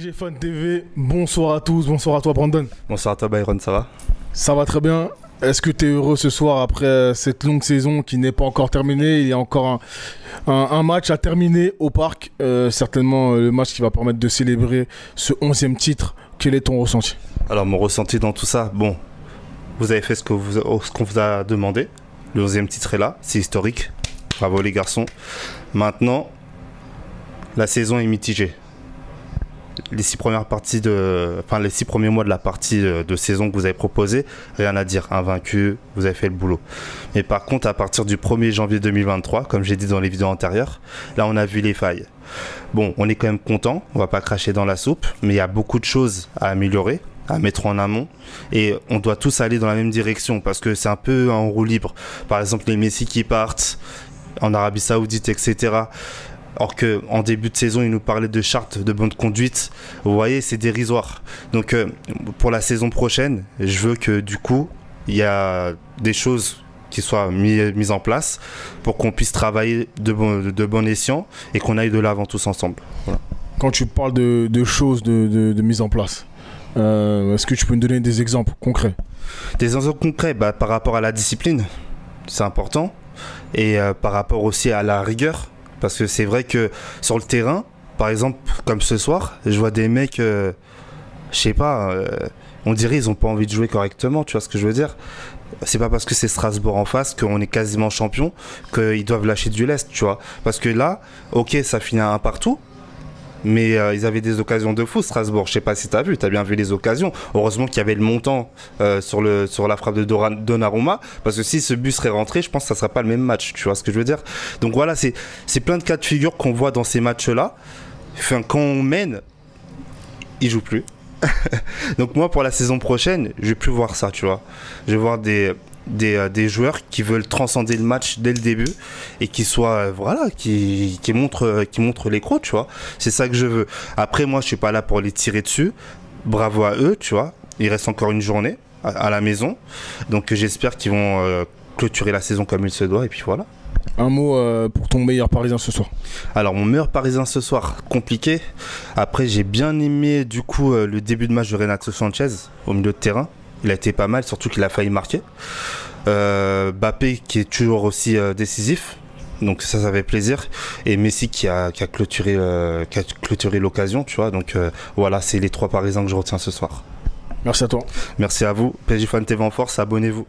PSG Fan TV, bonsoir à tous, bonsoir à toi Brandon. Bonsoir à toi Byron, ça va? Ça va très bien. Est-ce que tu es heureux ce soir après cette longue saison qui n'est pas encore terminée? Il y a encore un match à terminer au parc, certainement le match qui va permettre de célébrer ce 11e titre. Quel est ton ressenti? Alors mon ressenti dans tout ça, bon, vous avez fait ce qu'on vous a demandé. Le 11e titre est là, c'est historique. Bravo les garçons. Maintenant, la saison est mitigée. Les 6 premiers mois de la partie de saison que vous avez proposé, rien à dire, invaincu, vous avez fait le boulot. Mais par contre, à partir du 1er janvier 2023, comme j'ai dit dans les vidéos antérieures, là on a vu les failles. Bon, on est quand même content, on va pas cracher dans la soupe, mais il y a beaucoup de choses à améliorer, à mettre en amont, et on doit tous aller dans la même direction, parce que c'est un peu en roue libre. Par exemple, les Messi qui partent en Arabie Saoudite, etc., alors qu'en début de saison, il nous parlait de charte de bonne conduite. Vous voyez, c'est dérisoire. Donc, pour la saison prochaine, je veux que du coup, il y a des choses qui soient mises en place pour qu'on puisse travailler de bon escient et qu'on aille de l'avant tous ensemble. Voilà. Quand tu parles de choses de mise en place, est-ce que tu peux me donner des exemples concrets? Des exemples concrets, par rapport à la discipline, c'est important. Et par rapport aussi à la rigueur. Parce que c'est vrai que sur le terrain, par exemple, comme ce soir, je vois des mecs, je sais pas, on dirait ils ont pas envie de jouer correctement, tu vois ce que je veux dire? C'est pas parce que c'est Strasbourg en face qu'on est quasiment champion qu'ils doivent lâcher du lest, tu vois. Parce que là, ok, ça finit à un partout. Mais ils avaient des occasions de fou, Strasbourg. Je sais pas si tu as vu, tu as bien vu les occasions. Heureusement qu'il y avait le montant sur la frappe de Donnarumma. Parce que si ce but serait rentré, je pense que ça ne serait pas le même match. Tu vois ce que je veux dire? Donc voilà, c'est plein de cas de figure qu'on voit dans ces matchs-là. Enfin, quand on mène, ils jouent plus. Donc moi, pour la saison prochaine, je vais plus voir ça, tu vois. Je vais voir des joueurs qui veulent transcender le match dès le début et qui soient voilà qui montrent les crocs, tu vois. C'est ça que je veux. Après moi je suis pas là pour les tirer dessus, bravo à eux, tu vois. Il reste encore une journée à la maison, donc j'espère qu'ils vont clôturer la saison comme il se doit et puis voilà. Un mot pour ton meilleur parisien ce soir. Alors mon meilleur parisien ce soir, compliqué. Après j'ai bien aimé du coup le début de match de Renato Sanchez au milieu de terrain. Il a été pas mal, surtout qu'il a failli marquer. Mbappé qui est toujours aussi décisif, donc ça fait plaisir. Et Messi qui a clôturé l'occasion, tu vois. Donc voilà, c'est les 3 Parisiens que je retiens ce soir. Merci à toi. Merci à vous. PSG Fan TV en force, abonnez-vous.